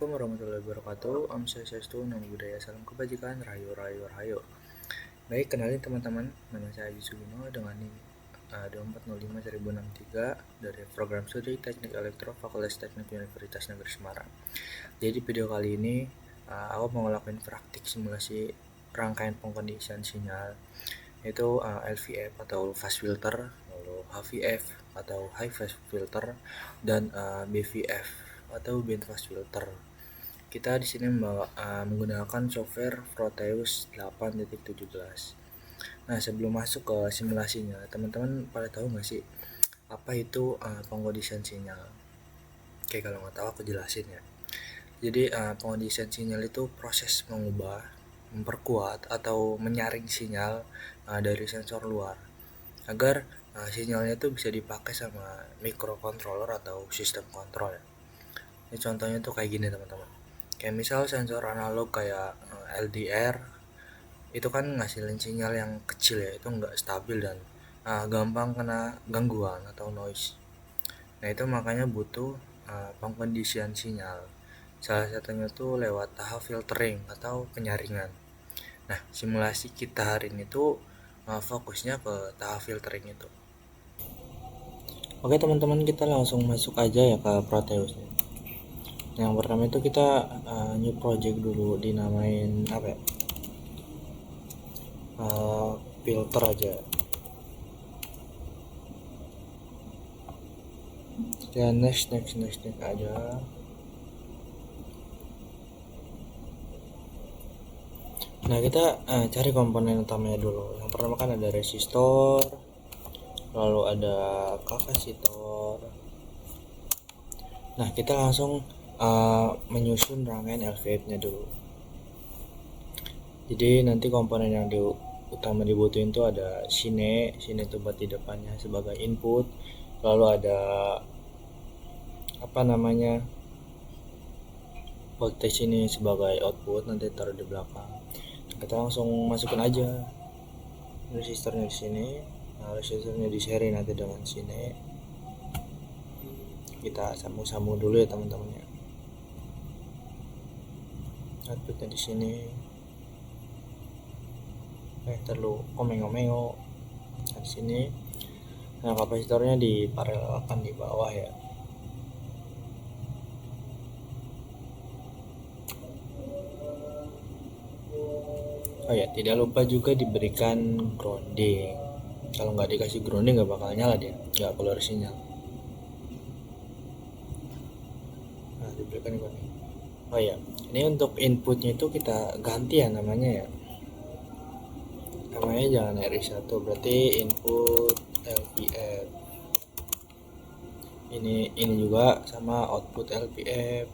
Assalamualaikum warahmatullahi wabarakatuh. Om Swastiastu, Namo Buddhaya, salam kebajikan, rahayu rahayu rahayu. Baik, kenalin teman-teman, nama saya Aji Sugino dengan NIM 2405-1063 dari program studi Teknik Elektro Fakultas Teknik Universitas Negeri Semarang. Jadi video kali ini aku mau ngelakuin praktik simulasi rangkaian pengkondisian sinyal, yaitu LVF atau fast filter, lalu HVF atau high fast filter, dan BVF atau band fast filter. Kita di sini menggunakan software Proteus 8.17. Nah, sebelum masuk ke simulasinya, teman-teman pada tahu nggak sih apa itu pengkondisian sinyal? Oke, kalau nggak tahu aku jelasin ya. Jadi pengkondisian sinyal itu proses mengubah, memperkuat atau menyaring sinyal dari sensor luar agar sinyalnya itu bisa dipakai sama microcontroller atau sistem kontrol ya. Ini contohnya tuh kayak gini teman-teman. Kayak misal sensor analog kayak LDR itu kan ngasilin sinyal yang kecil ya, itu nggak stabil dan gampang kena gangguan atau noise. Nah itu makanya butuh pengkondisian sinyal. Salah satunya tuh lewat tahap filtering atau penyaringan. Nah simulasi kita hari ini tuh fokusnya ke tahap filtering itu. Oke teman-teman, kita langsung masuk aja ya ke Proteus. Yang pertama itu kita new project dulu, dinamain apa ya, filter aja. Ya next aja. Nah kita cari komponen utamanya dulu. Yang pertama kan ada resistor, lalu ada kapasitor. Nah kita langsung menyusun rangkaian LVF nya dulu. Jadi nanti komponen yang utama dibutuhin tuh ada sine itu buat di depannya sebagai input, lalu ada apa namanya voltage ini sebagai output, nanti taruh di belakang. Kita langsung masukin aja resistornya di sini. Nah, resistornya di seri nanti dengan sini. Kita sambung dulu ya teman-teman ya. Outputnya di sini. Terlalu omeng-omeng di sini. Nah, kapasitornya diparalelkan di bawah ya. Oh ya, tidak lupa juga diberikan grounding. Kalau nggak dikasih grounding nggak bakal nyala dia, nggak keluar sinyal. Nah, diberikan grounding. Oh ya, ini untuk inputnya itu kita ganti ya namanya ya. Namanya jangan RI1, berarti input LVF. Ini juga sama output LVF.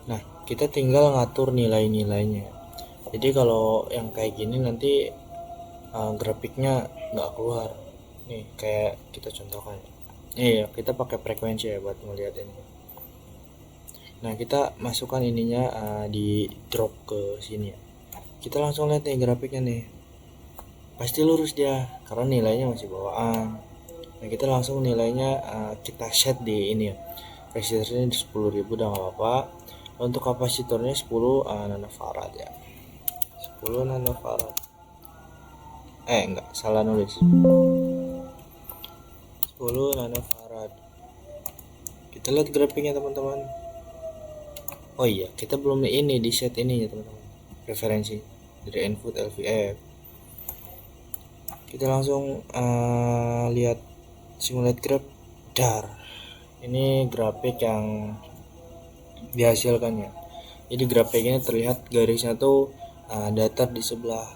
Nah, kita tinggal ngatur nilai-nilainya. Jadi kalau yang kayak gini nanti grafiknya nggak keluar. Nih, kayak kita contohkan. Iya, kita pakai frekuensi ya buat melihat ini. Nah, kita masukkan ininya di drop ke sini ya. Kita langsung lihat nih grafiknya nih. Pasti lurus dia karena nilainya masih bawaan. Nah, kita langsung nilainya kita set di ini ya. Resistornya di 10.000 udah nggak apa-apa. Untuk kapasitornya 10 nanofarad ya. 10 nanofarad. Enggak, salah nulis. 10 nanofarad. Kita lihat grafiknya teman-teman. Oh iya, kita belum ini di set ini ya teman-teman. Referensi dari input LVF. Kita langsung lihat simulate graph. Dar. Ini grafik yang dihasilkan ya. Jadi grafik ini terlihat garisnya tuh datar di sebelah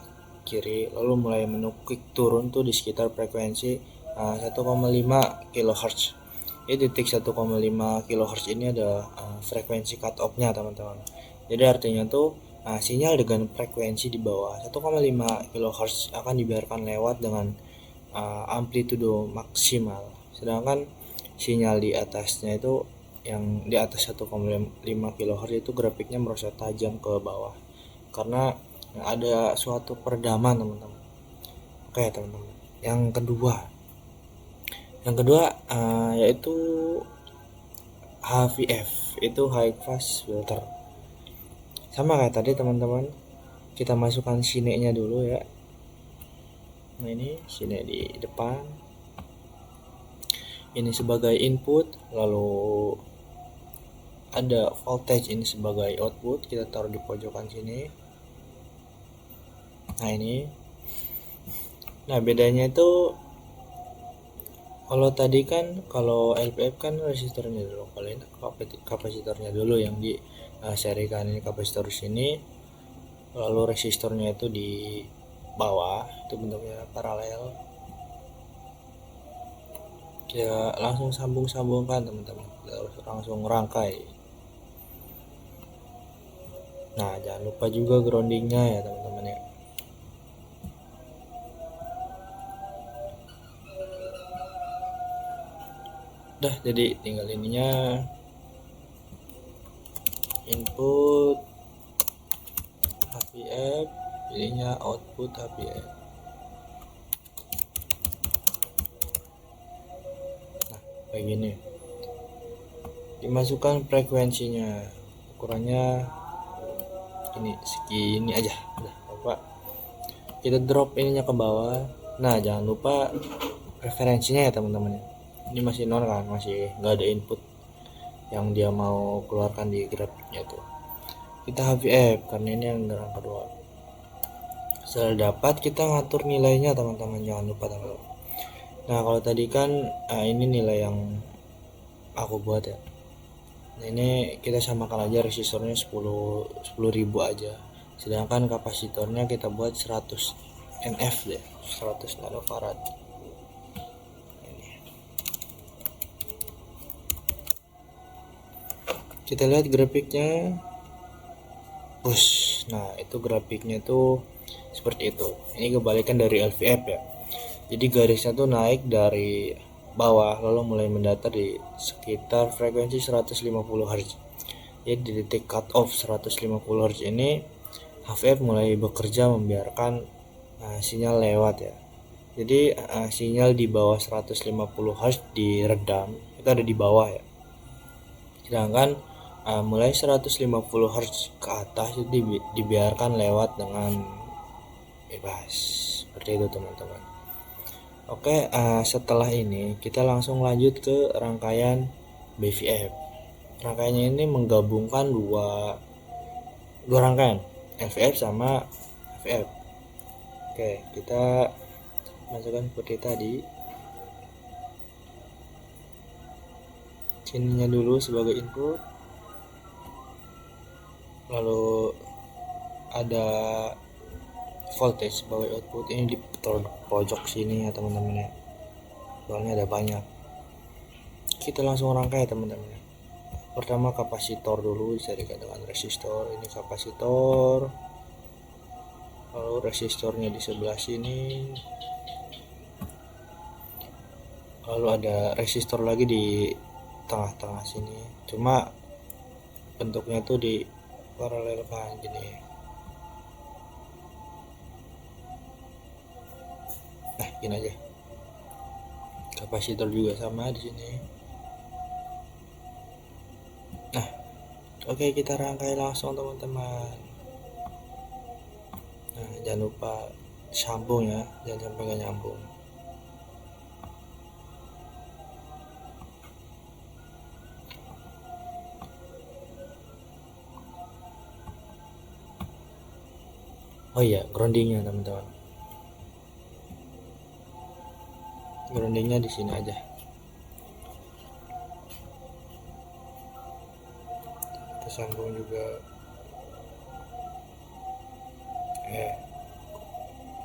kiri, lalu mulai menukik turun tuh di sekitar frekuensi 1,5 kHz. Di titik 1,5 kHz ini ada frekuensi cut off-nya teman-teman. Jadi artinya tuh sinyal dengan frekuensi di bawah 1,5 kHz akan dibiarkan lewat dengan amplitudo maksimal. Sedangkan sinyal di atasnya itu yang di atas 1,5 kHz itu grafiknya merosot tajam ke bawah karena ada suatu peredaman teman-teman. Oke teman-teman, yang kedua Yang kedua yaitu HVF, itu high pass filter. Sama kayak tadi teman-teman, kita masukkan sine-nya dulu ya. Nah ini sine di depan, ini sebagai input, lalu ada voltage ini sebagai output, kita taruh di pojokan sini. Nah ini, nah bedanya itu kalau tadi kan, kalau LPF kan resistornya dulu, kalau ini kapasitornya dulu yang di serikan. Ini kapasitor sini, lalu resistornya itu di bawah, itu bentuknya paralel. Kita langsung sambung-sambungkan teman-teman, kita harus langsung rangkai. Nah jangan lupa juga groundingnya ya teman-teman ya. Udah, jadi tinggal ininya, input HVF, ininya output HVF. Nah kayak gini, dimasukkan frekuensinya, ukurannya ini segini aja. Udah, lupa kita drop ininya ke bawah. Nah jangan lupa referensinya ya teman-teman. Ini masih nol kan, masih nggak ada input yang dia mau keluarkan di grafiknya tuh. Kita HVF karena ini yang gerakan kedua. Setelah dapat, kita ngatur nilainya teman-teman, jangan lupa teman-teman. Nah kalau tadi kan ini nilai yang aku buat ya. Nah ini kita samakan aja, resistornya 10.000 aja, sedangkan kapasitornya kita buat 100 NF deh, 100 nanofarad. Kita lihat grafiknya, push. Nah itu grafiknya tuh seperti itu. Ini kebalikan dari LVF ya. Jadi garisnya tuh naik dari bawah lalu mulai mendatar di sekitar frekuensi 150 Hz. Jadi di titik cut off 150 Hz ini HVF mulai bekerja membiarkan sinyal lewat ya. Jadi sinyal di bawah 150 Hz diredam, itu ada di bawah ya. Sedangkan mulai 150 Hz ke atas itu dibiarkan lewat dengan bebas, seperti itu teman-teman. Oke, setelah ini kita langsung lanjut ke rangkaian BVF. Rangkaiannya ini menggabungkan dua rangkaian, LVF sama HVF. Oke, kita masukkan seperti tadi. Sininya dulu sebagai input, lalu ada voltage sebagai output. Ini di pojok sini ya teman-teman ya, soalnya ada banyak. Kita langsung rangkai teman-teman. Pertama kapasitor dulu diserikan dengan resistor. Ini kapasitor, lalu resistornya di sebelah sini, lalu ada resistor lagi di tengah-tengah sini, cuma bentuknya tuh di paralelkan gini. Nah gini aja. Kapasitor juga sama di sini. Nah oke, kita rangkai langsung teman-teman. Nah jangan lupa sambung ya, jangan sampai nggak nyambung. Oh iya, groundingnya teman-teman. Groundingnya di sini aja. Kita sambung juga.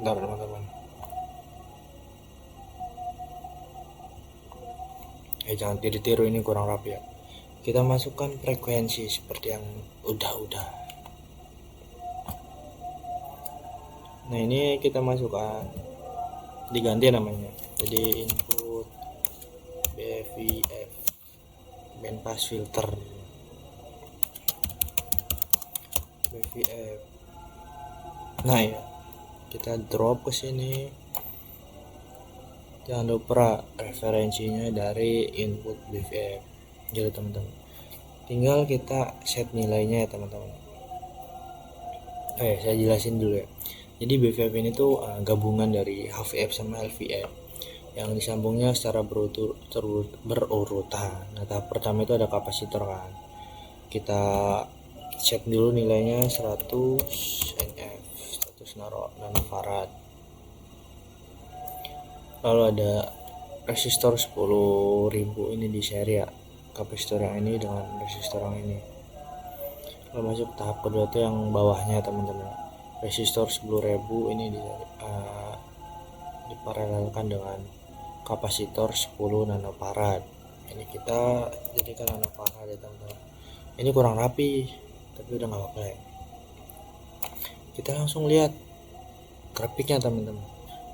Bentar teman-teman. Jangan tiru-tiru, ini kurang rapi ya. Kita masukkan frekuensi seperti yang udah. Nah ini kita masukkan, diganti namanya, jadi input BVF, band pass filter BVF. Nah ya, kita drop ke sini. Jangan lupa referensinya dari input BVF. Jadi teman-teman, tinggal kita set nilainya ya teman-teman. Saya jelasin dulu ya. Jadi BVF ini tuh gabungan dari HVF sama LVF yang disambungnya secara berurutan. Nah, tahap pertama itu ada kapasitor kan. Kita set dulu nilainya 100 NF, 100 nanofarad. Lalu ada resistor 10.000 ini di seri ya, kapasitor yang ini dengan resistor yang ini. Lalu masuk tahap kedua tuh yang bawahnya teman-teman, resistor 10.000 ini diparalelkan dengan kapasitor 10 nanofarad. Ini kita jadikan nanofarad ya teman-teman. Ini kurang rapi tapi udah nggak apa-apa ya. Kita langsung lihat grafiknya teman-teman.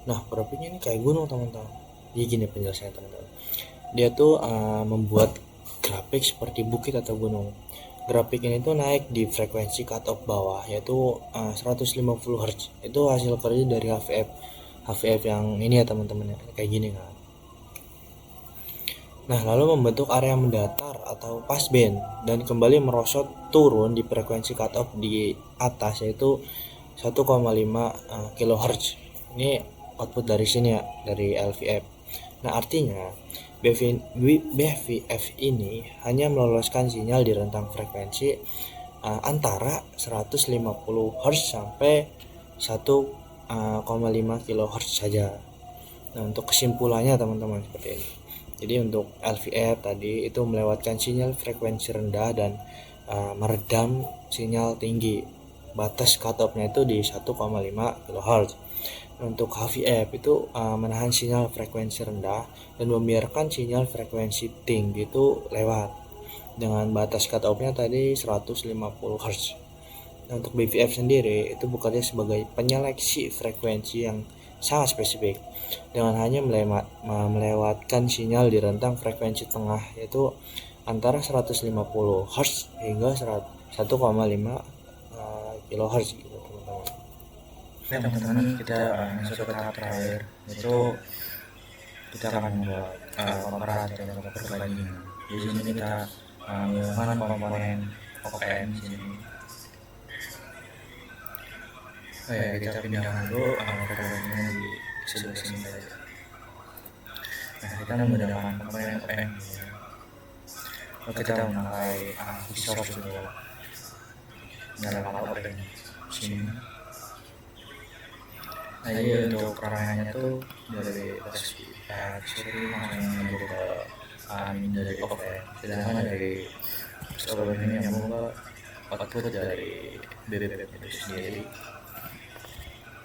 Nah, grafiknya ini kayak gunung teman-teman. Jadi gini penjelasannya teman-teman. Dia tuh membuat grafik seperti bukit atau gunung. Grafik ini tuh naik di frekuensi cutoff bawah yaitu 150 Hz. Itu hasil kerja dari HVF yang ini ya teman-teman ya, kayak gini kan. Nah, lalu membentuk area mendatar atau passband dan kembali merosot turun di frekuensi cutoff di atas yaitu 1,5 kHz. Ini output dari sini ya, dari LVF. Nah, artinya BVF ini hanya meloloskan sinyal di rentang frekuensi antara 150 Hz sampai 1,5 kHz saja. Nah, untuk kesimpulannya teman-teman seperti ini. Jadi untuk LVF tadi itu melewatkan sinyal frekuensi rendah dan meredam sinyal tinggi. Batas cutoff-nya itu di 1,5 kHz. Untuk HVF itu menahan sinyal frekuensi rendah dan membiarkan sinyal frekuensi tinggi itu lewat dengan batas cutoff-nya tadi 150 Hz. Nah, untuk BVF sendiri itu bekerja sebagai penyeleksi frekuensi yang sangat spesifik dengan hanya melewatkan sinyal di rentang frekuensi tengah yaitu antara 150 Hz hingga 1,5 kHz gitu teman-teman. Oke teman-teman, kita masuk ke tahap terakhir, yaitu kita akan membuat komparator atau perbandingan. Di sini kita menggunakan komponen OPM di sini. Kita pindahkan dulu perbandingannya di sebelah sini saja. Nah, kita menggunakan komponen OPM. Kita memakai visor dulu dalam OPM sini. Nah, jadi untuk perangannya tuh dari visor langsung nyambung ke dari OPM, sedangkan dari OPM ini nyambung ke output dari BBM itu sendiri.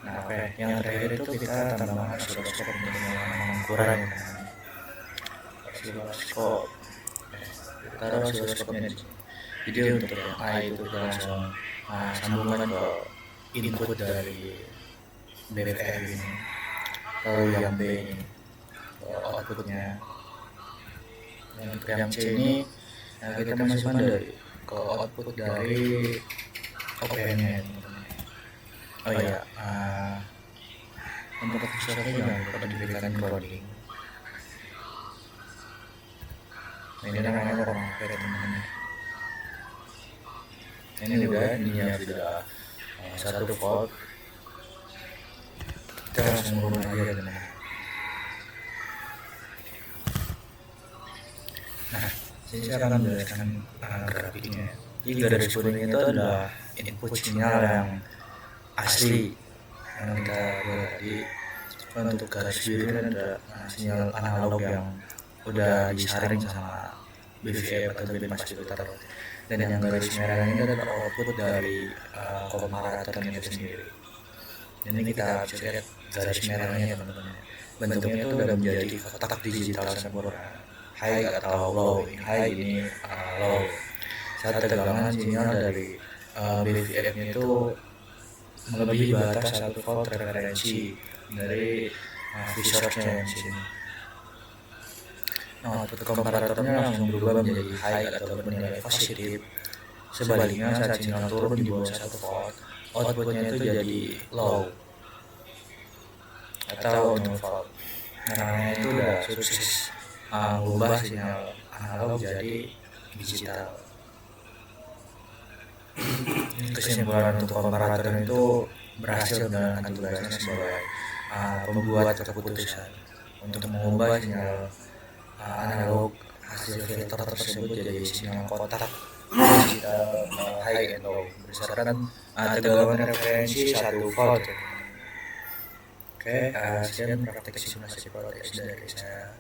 Nah, yang terakhir itu kita tambahkan osiloskop untuk melakukan ukuran ya teman-teman. Osiloskop, kita taruh osiloskopnya di sini. Jadi untuk yang A itu kita langsung sambungkan ke input dari BVF ini. Lalu yang B ini outputnya. Dan untuk yang C ini kita masukkan dari ke output dari OPM-nya ya teman-teman. Oh iya, untuk visornya jangan lupa diberikan coding. Nah, ini namanya orang ya teman-teman. Ini sudah 1 volt. Kita langsung runut aja teman-teman. Nah, saya akan menjelaskan grafiknya. Jadi garis kuning itu adalah input sinyal yang asli yang kita buat tadi. Untuk garis biru ini ada sinyal analog yang udah disaring sama BVF atau band pass filter. Dan yang garis merah ini adalah output dari komparatornya itu sendiri. Dan ini kita bisa lihat garis merahnya ya teman-teman. Bentuknya itu udah menjadi kotak digital sempurna, high atau low. Ini high, ini low. Saat tegangan sinyal dari BVF-nya itu melebihi batas 1 volt referensi dari visornya yang sini. Nah, output komparatornya langsung berubah menjadi high atau bernilai positif. Sebaliknya saat sinyal turun di bawah 1 volt, outputnya itu jadi low atau 0 volt. namanya itu udah sukses mengubah sinyal analog jadi digital. Kesimpulan untuk komparator itu berhasil menjalankan tugasnya sebagai pembuat keputusan untuk mengubah sinyal analog hasil filter tersebut jadi sinyal kotak digital high and low berdasarkan tegangan referensi 1 volt. Oke, sekian praktek simulasi protes dari saya.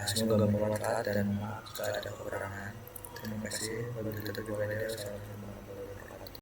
Semoga bermanfaat dan jika ada kekurangan. Terima kasih. Wabillahi taufiq wal hidayah.